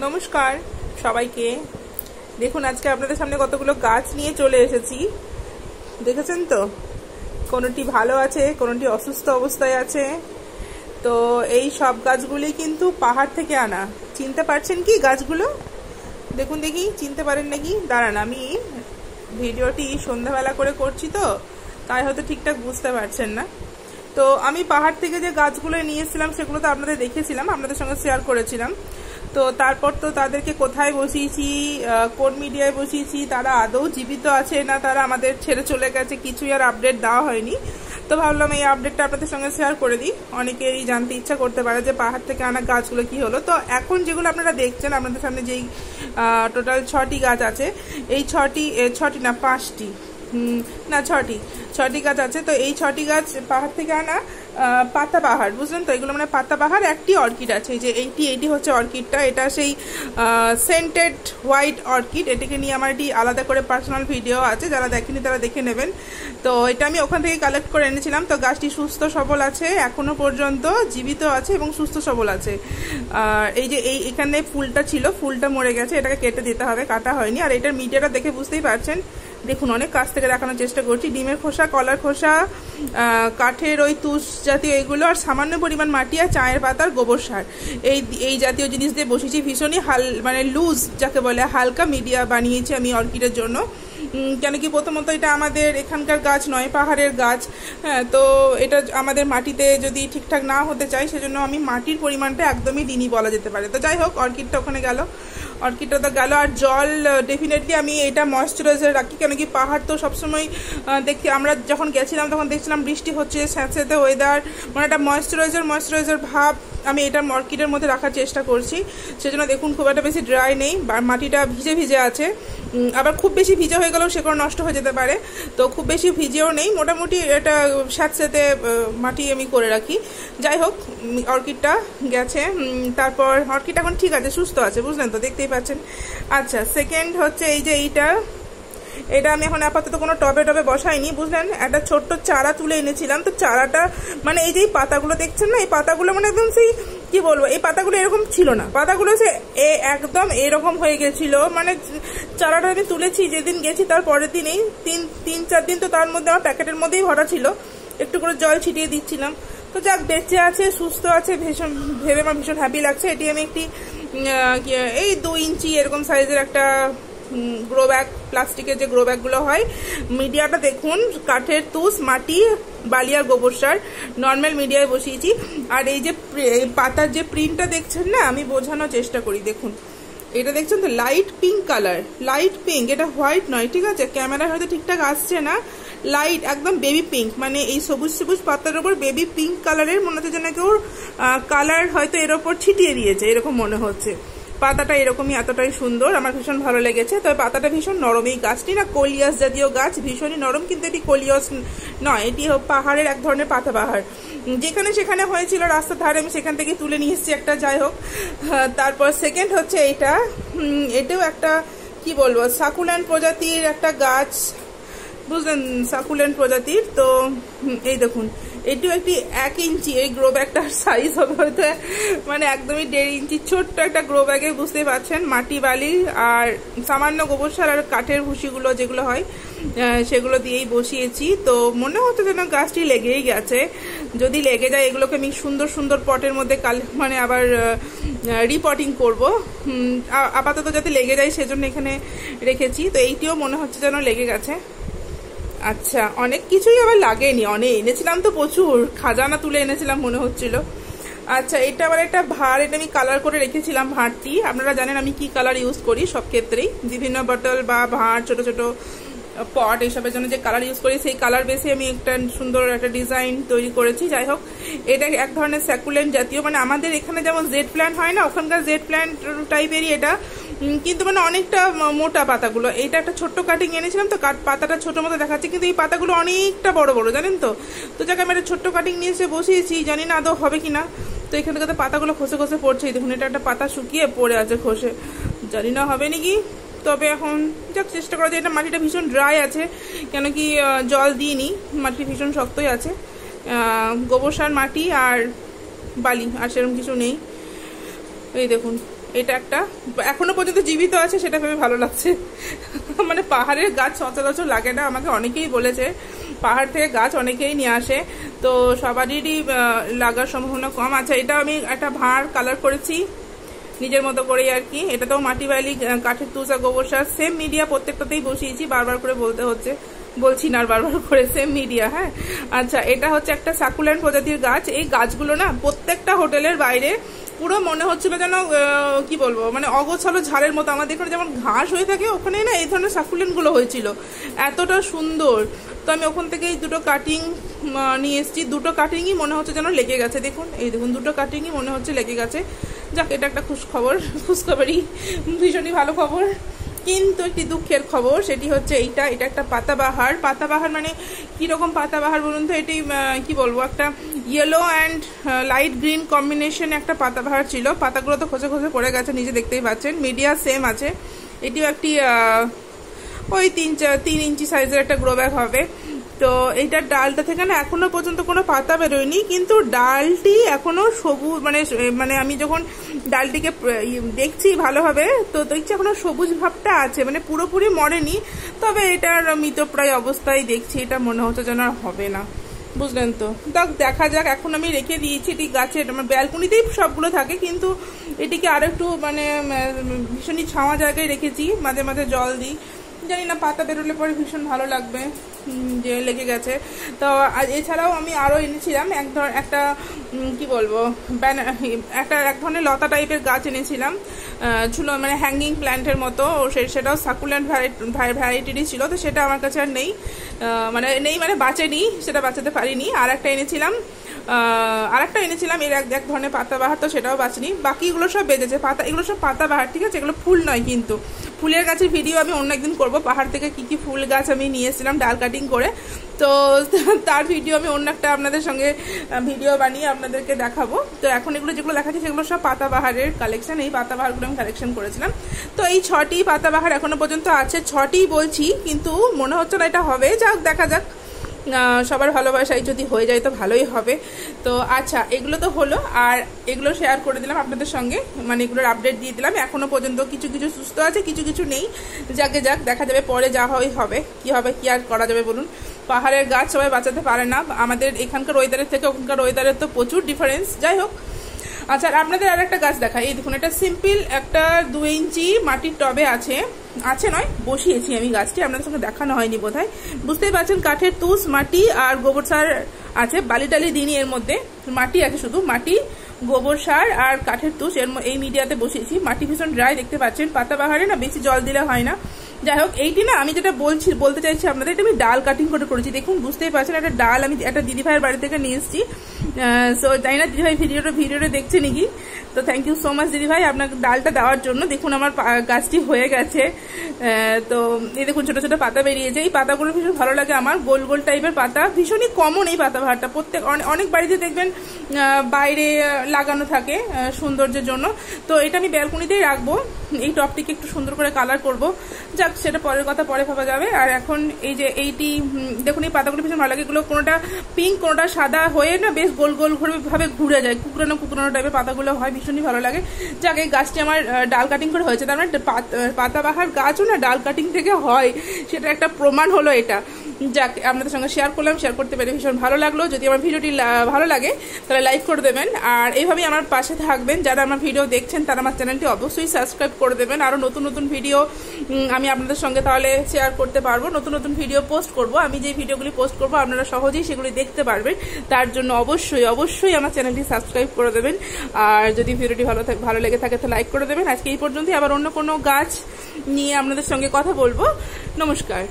নমস্কার সবাইকে। দেখুন আজকে আপনাদের সামনে কতগুলো গাছ নিয়ে চলে এসেছি, দেখেছেন তো? কোনোটি ভালো আছে, কোনোটি অসুস্থ অবস্থায় আছে। তো এই সব গাছগুলি কিন্তু পাহাড় থেকে আনা। চিনতে পারছেন কি গাছগুলো? দেখুন দেখি, চিনতে পারেন নাকি? দাঁড়ান, আমি ভিডিওটি সন্ধ্যাবেলা করে করছি তো তাই হয়তো ঠিকঠাক বুঝতে পারছেন না। তো আমি পাহাড় থেকে যে গাছগুলো নিয়েছিলাম সেগুলো তো আপনাদের দেখেছিলাম, আপনাদের সঙ্গে শেয়ার করেছিলাম। তো তারপর তো তাদেরকে কোথায় বসিয়েছি, কোন মিডিয়ায় বসিয়েছি, তারা আদৌ জীবিত আছে না তারা আমাদের ছেড়ে চলে গেছে, কিছুই আর আপডেট দেওয়া হয়নি। তো ভাবলাম এই আপডেটটা আপনাদের সঙ্গে শেয়ার করে দিই। অনেকেরই জানতে ইচ্ছা করতে পারে যে পাহাড় থেকে আনা গাছগুলো কি হলো। তো এখন যেগুলো আপনারা দেখছেন, আপনাদের সামনে যেই টোটাল 6টি গাছ আছে, এই 6টি না 5টি না 6টি গাছ আছে। তো এই 6টি গাছ পাহাড় থেকে আনা পাতা পাহাড়, বুঝলেন তো? এগুলো মানে পাতা পাহাড়। একটি অর্কিড আছে, এই যে এইটি হচ্ছে অর্কিডটা। এটা সেই সেন্টেড হোয়াইট অর্কিড। এটাকে নিয়ে আমার এটি আলাদা করে পার্সোনাল ভিডিও আছে, যারা দেখেনি তারা দেখে নেবেন। তো এটা আমি ওখান থেকে কালেক্ট করে এনেছিলাম। তো গাছটি সুস্থ সবল আছে, এখনো পর্যন্ত জীবিত আছে এবং সুস্থ সবল আছে। এই যে এখানে ফুলটা ছিল, ফুলটা মরে গেছে, এটাকে কেটে দিতে হবে, কাটা হয়নি। আর এটার মিডিয়াটা দেখে বুঝতেই পারছেন। দেখুন, অনেক কাছ থেকে দেখানোর চেষ্টা করছি। ডিমের খোসা, কলার খোসা, কাঠের ওই তুষ জাতীয় এগুলো, আর সামান্য পরিমাণ মাটি আর চায়ের পাতার গোবর সার, এই জাতীয় জিনিস দিয়ে বসেছি। ভীষণই মানে লুজ যাকে বলে, হালকা মিডিয়া বানিয়েছি আমি অর্কিডের জন্য। কেন কি, প্রথমত এটা আমাদের এখানকার গাছ নয়, পাহাড়ের গাছ। হ্যাঁ, তো এটা আমাদের মাটিতে যদি ঠিকঠাক না হতে চাই, সেজন্য আমি মাটির পরিমাণটা একদমই দিনই বলা যেতে পারে। তো যাই হোক, অর্কিডটা ওখানে গেল, অর্কিডটা তো গেল। আর জল ডেফিনেটলি আমি এটা ময়েশ্চারাইজার রাখি, কেন কি পাহাড় তো সবসময় দেখি, আমরা যখন গেছিলাম তখন দেখছিলাম বৃষ্টি হচ্ছে, স্যাঁতস্যাঁতে ওয়েদার, মানে একটা ময়েশ্চারাইজার ভাব আমি এটা অর্কিডের মধ্যে রাখার চেষ্টা করছি। সেজন্য দেখুন খুব একটা বেশি ড্রাই নেই, মাটিটা ভিজে ভিজে আছে। আবার খুব বেশি ভিজে হয়ে গেলেও সে কোনো নষ্ট হয়ে যেতে পারে। তো খুব বেশি ভিজেও নেই, মোটামুটি এটা স্যাঁতস্যাঁতে মাটি আমি করে রাখি। যাই হোক, অর্কিডটা গেছে। তারপর অর্কিড এখন ঠিক আছে, সুস্থ আছে, বুঝলেন তো? দেখতেই পাচ্ছেন। আচ্ছা, সেকেন্ড হচ্ছে এই যে এটা আমি এখন আপাতত কোনো টবে বসাইনি, বুঝলেন? একটা ছোট্ট চারা তুলে এনেছিলাম। তো চারাটা মানে এই যে পাতাগুলো দেখছেন না, এই পাতাগুলো মানে একদম সেই কি বলবো, এই পাতাগুলো এরকম ছিল না, পাতাগুলো সে একদম এরকম হয়ে গেছিল। মানে চারাটা আমি তুলেছি যেদিন গেছি, তার পরের দিনেই 3-4 দিন তো তার মধ্যে আমার প্যাকেটের মধ্যেই ভরা ছিল, একটু করে জল ছিটিয়ে দিচ্ছিলাম। তো যাক, বেঁচে আছে, সুস্থ আছে, ভেবে আমার ভীষণ হ্যাপি লাগছে। এটি আমি একটি এই 2 ইঞ্চি এরকম সাইজের একটা গ্রো ব্যাগ, প্লাস্টিকের যে গ্রো ব্যাগগুলো হয়, মিডিয়াটা দেখুন, কাঠের তুষ, মাটি, বালি আর গোবর সার, নর্মাল মিডিয়ায় বসিয়েছি। আর এই যে পাতার যে প্রিন্টটা দেখছেন না, আমি বোঝানোর চেষ্টা করি। দেখুন, এটা দেখছেন তো, light pink colour, light pink, এটা হোয়াইট নয়, ঠিক আছে? ক্যামেরায় হয়তো ঠিকঠাক আসছে না, লাইট একদম বেবি পিঙ্ক, মানে এই সবুজ পাতার ওপর বেবি পিঙ্ক কালারের, মনে হচ্ছে যেন কেউ কালার হয়তো এর ওপর ছিটিয়ে দিয়েছে, এরকম মনে হচ্ছে। পাতাটা এরকমই, এতটাই সুন্দর, আমার ভীষণ ভালো লেগেছে। তবে পাতাটা ভীষণ নরম। এই গাছটি না কোলিয়াস জাতীয় গাছ, ভীষণই নরম, কিন্তু এটি কোলিয়াস নয়, এটি পাহাড়ের এক ধরনের পাতা বাহার। যেখানে সেখানে হয়েছিল রাস্তার ধারে, আমি সেখান থেকে তুলে নিয়ে এসেছি একটা। যাই হোক, তারপর সেকেন্ড হচ্ছে এটাও একটা কি বলবো, সাকুল্যান্ড প্রজাতির একটা গাছ, বুঝলেন? সাকুল্যান্ড প্রজাতির। তো এই দেখুন, এটিও একটি 1 ইঞ্চি, এই গ্রো ব্যাগটার সাইজ হবে হয়তো মানে একদমই 1.5 ইঞ্চি, ছোট্ট একটা গ্রো ব্যাগে, বুঝতে পারছেন। মাটি, বালি আর সামান্য গোবর সার আর কাঠের ভুসিগুলো যেগুলো হয়, সেগুলো দিয়েই বসিয়েছি। তো মনে হতো যেন গাছটি লেগেই গেছে। যদি লেগে যায়, এগুলোকে আমি সুন্দর পটের মধ্যে মানে আবার রিপটিং করব। আপাতত যাতে লেগে যায় সেজন্য এখানে রেখেছি। তো এইটিও মনে হচ্ছে যেন লেগে গেছে। আচ্ছা, অনেক কিছুই আবার লাগেনি, অনেক এনেছিলাম তো, প্রচুর খাজানা তুলে এনেছিলাম মনে হচ্ছিল। আচ্ছা, এটা আবার একটা ভাঁড়, এটা আমি কালার করে রেখেছিলাম। ভাঁড়টি আপনারা জানেন আমি কি কালার ইউজ করি সব ক্ষেত্রেই, বিভিন্ন বোতল বা ভাঁড়, ছোট ছোট পট, এইসবের জন্য যে কালার ইউজ করি, সেই কালার বেসে আমি একটা সুন্দর একটা ডিজাইন তৈরি করেছি। যাই হোক, এটা এক ধরনের স্যাকুলেন্ট জাতীয়, মানে আমাদের এখানে যেমন জেড প্ল্যান্ট হয় না, ওখানকার জেড প্ল্যান্ট টাইপেরই এটা, কিন্তু মানে অনেকটা মোটা পাতাগুলো। এটা একটা ছোট্ট কাটিং এনেছিলাম, তো পাতাটা ছোট মতো দেখাচ্ছে, কিন্তু এই পাতাগুলো অনেকটা বড় বড়, জানেন তো? তো যাকে আমি একটা ছোট্ট কাটিং নিয়ে এসে বসিয়েছি, জানি না আদৌ হবে কিনা। তো এখান থেকে পাতাগুলো খসে পড়ছে, দেখুন, এটা একটা পাতা শুকিয়ে পড়ে আছে খসে, জানি না হবে নাকি। তবে এখন যাক, চেষ্টা করা যায়। এটা মাটিটা ভীষণ ড্রাই আছে, কেন কি জল দিইনি, মাটি ভীষণ শক্তই আছে, গোবর সার, মাটি আর বালি, আর সেরকম কিছু নেই। এই দেখুন, এটা একটা এখনো পর্যন্ত জীবিত আছে, সেটা ভেবে ভালো লাগছে। মানে পাহাড়ের গাছ সচরাচর লাগে না, আমাকে অনেকেই বলেছে পাহাড় থেকে গাছ অনেকেই নিয়ে আসে, তো সবারই লাগার সম্ভাবনা কম। আচ্ছা, এটা আমি একটা ভাঁড় কালার করেছি নিজের মতো করেই আর কি। এটাতেও মাটি বালি, কাঠের তুষ আর গোবর সার, সেম মিডিয়া প্রত্যেকটাতেই বসিয়েছি, বারবার করে বলতে হচ্ছে, বলছি না আর বারবার করে, সেম মিডিয়া। হ্যাঁ, আচ্ছা, এটা হচ্ছে একটা সাকুলেন্ট প্রজাতির গাছ। এই গাছগুলো না প্রত্যেকটা হোটেলের বাইরে পুরো মনে হচ্ছিল যেন কি বলবো, মানে অগোছালো ঝাড়ের মতো। আমাদের এখানে যেমন ঘাস হয়ে থাকে, ওখানে না এই ধরনের সাকুলেন্ট গুলো হয়েছিল, এতটা সুন্দর। তো আমি ওখান থেকে দুটো কাটিং নিয়ে এসেছি, দুটো কাটিংই মনে হচ্ছে যেন লেগে গেছে। দেখুন, এই দেখুন, দুটো কাটিংই মনে হচ্ছে লেগে গেছে। যাক, এটা একটা খুশখবরই, ভীষণই ভালো খবর। কিন্তু একটি দুঃখের খবর, সেটি হচ্ছে এটা একটা পাতাবাহার। পাতাবাহার মানে কিরকম পাতাবাহার বলুন তো? এটি কি বলবো, একটা yellow and light green combination একটা পাতাবাহার ছিল। পাতাগুলো তো খসে খসে পড়ে গেছে, নিজে দেখতেই পাচ্ছেন। মিডিয়া সেম আছে। এটিও একটি ওই 3 ইঞ্চি সাইজের একটা গ্রো ব্যাগ হবে। তো এইটার ডালটা থেকে না এখনো পর্যন্ত কোনো পাতা বেরোয়নি, কিন্তু ডালটি এখনো সবুজ, মানে আমি যখন ডালটিকে দেখছি ভালোভাবে, তো দেখছি এখনো সবুজ ভাবটা আছে, মানে পুরোপুরি মরেনি। তবে এটার মৃতপ্রায় অবস্থায় দেখছি, এটা মনে হচ্ছে যেন আর হবে না, বুঝলেন তো? দেখা যাক। এখন আমি রেখে দিয়েছি এটি গাছের, আমার ব্যালকনিতেই সবগুলো থাকে, কিন্তু এটিকে আর একটু মানে ভীষণই ছাওয়া জায়গায় রেখেছি, মাঝে মাঝে জল দিই। জানি না, পাতা বেরোলে পরে ভীষণ ভালো লাগবে যে লেগে গেছে। তো এছাড়াও আমি আরও এনেছিলাম একটা কি বলবো, এক ধরনের লতা টাইপের গাছ এনেছিলাম, ঝুলো মানে হ্যাঙ্গিং প্ল্যান্টের মতো। সেটাও সাকুলেন্ট ভ্যারাইটিরই ছিল। তো সেটা আমার কাছে আর নেই, মানে বাঁচেনি, সেটা বাঁচাতে পারিনি। আর একটা এনেছিলাম এর এক ধরনের পাতাবাহার, তো সেটাও বাঁচেনি। বাকিগুলো সব বেঁচেছে। এগুলো সব পাতাবাহার, ঠিক আছে? এগুলো ফুল নয়, কিন্তু ফুলের গাছের ভিডিও আমি অন্য একদিন করবো। পাহাড় থেকে কি কি ফুল গাছ আমি নিয়ে এসেছিলাম ডাল কাটিং করে, তো তার ভিডিও আমি অন্য একটা আপনাদের সঙ্গে ভিডিও বানিয়ে আপনাদেরকে দেখাবো। তো এখন এগুলো যেগুলো দেখাচ্ছি সেগুলো সব পাতাবাহারের কালেকশন। এই পাতাবাহারগুলো আমি কালেকশন করেছিলাম। তো এই 6টি পাতাবাহার এখনো পর্যন্ত আছে। 6টি বলছি, কিন্তু মনে হচ্ছে না এটা হবে। যাক, দেখা যাক, সবার ভালোবাসায় যদি হয়ে যায় তো ভালোই হবে। তো আচ্ছা, এগুলো তো হলো, আর এগুলো শেয়ার করে দিলাম আপনাদের সঙ্গে, মানে এগুলোর আপডেট দিয়ে দিলাম। এখনো পর্যন্ত কিছু কিছু সুস্থ আছে, কিছু কিছু নেই। যাক, দেখা যাবে পরে, যা হবে। কি আর করা যাবে বলুন? পাহাড়ের গাছ সবাই বাঁচাতে পারে না। আমাদের এখানকার ওয়েদারের থেকে ওখানকার ওয়েদারের তো প্রচুর ডিফারেন্স। যাই হোক, আচ্ছা, আপনাদের আর একটা গাছ দেখাই। এই দেখুন, এটা সিম্পল একটা 2 ইঞ্চি মাটির টবে আছে নয়, বসিয়েছি আমি গাছটি, আপনাদের সঙ্গে দেখানো হয়নি বোধহয়। বুঝতেই পারছেন, কাঠের তুষ, মাটি আর গোবর সার আছে। বালি টালি দিনই, এর মধ্যে মাটি আছে, শুধু মাটি, গোবর সার আর কাঠের তুষ, এই মিডিয়াতে বসিয়েছি। মাটি ভীষণ ড্রাই, দেখতে পাচ্ছেন। পাতাবাহারে না বেশি জল দিলে হয় না। যাই হোক, এইটি না আমি যেটা বলতে চাইছি আপনাদের, এটা আমি ডাল কাটিং করে করেছি। দেখুন, বুঝতেই পারছেন, একটা ডাল আমি একটা দিদিভাইয়ের বাড়ি থেকে নিয়ে এসেছি। সো জানি না দিদিভাই ভিডিওটা দেখছে নাকি। তো থ্যাংক ইউ সো মাচ দিদিভাই, আপনাকে ডালটা দেওয়ার জন্য। দেখুন, আমার গাছটি হয়ে গেছে। তো এই দেখুন, ছোট ছোট পাতা বেরিয়েছে। এই পাতাগুলো ভীষণ ভালো লাগে আমার, গোল গোল টাইপের পাতা, ভীষণই কমন এই পাতাবাহারটা। অনেক বাড়িতে দেখবেন বাইরে লাগানো থাকে সৌন্দর্যের জন্য। তো এটা আমি ব্যালকনিতেই রাখবো। এই টপটিকে একটু সুন্দর করে কালার করবো। যাক, সেটা পরের কথা, পরে ভাবা যাবে। আর এখন এই যে এইটি দেখুন, এই পাতাগুলো ভীষণ ভালো লাগে। এগুলো কোনোটা পিঙ্ক, কোনোটা সাদা হয়ে না বেশ গোল গোল ভাবে ঘুরে যায়, কুকরানো টাইপের পাতাগুলো হয়, ভীষণই ভালো লাগে। যাক, এই গাছটি আমার ডাল কাটিং করে হয়েছে। তার মানে পাতাবাহার গাছও না ডাল কাটিং থেকে হয়, সেটা একটা প্রমাণ হলো এটা। যাক, আপনাদের সঙ্গে শেয়ার করলাম, শেয়ার করতে পেরে ভীষণ ভালো লাগলো। যদি আমার ভিডিওটি ভালো লাগে তাহলে লাইক করে দেবেন, আর এইভাবেই আমার পাশে থাকবেন। যারা আমার ভিডিও দেখছেন তারা আমার চ্যানেলটি অবশ্যই সাবস্ক্রাইব করে দেবেন। আরও নতুন নতুন ভিডিও আমি আপনাদের সঙ্গে তাহলে শেয়ার করতে পারবো, নতুন নতুন ভিডিও পোস্ট করব। আমি যে ভিডিওগুলি পোস্ট করবো আপনারা সহজেই সেগুলি দেখতে পারবেন। তার জন্য অবশ্যই আমার চ্যানেলটি সাবস্ক্রাইব করে দেবেন। আর যদি ভিডিওটি ভালো লেগে থাকে তো লাইক করে দেবেন। আজকে এই পর্যন্তই, আবার অন্য কোনো গাছ নিয়ে আপনাদের সঙ্গে কথা বলবো। নমস্কার।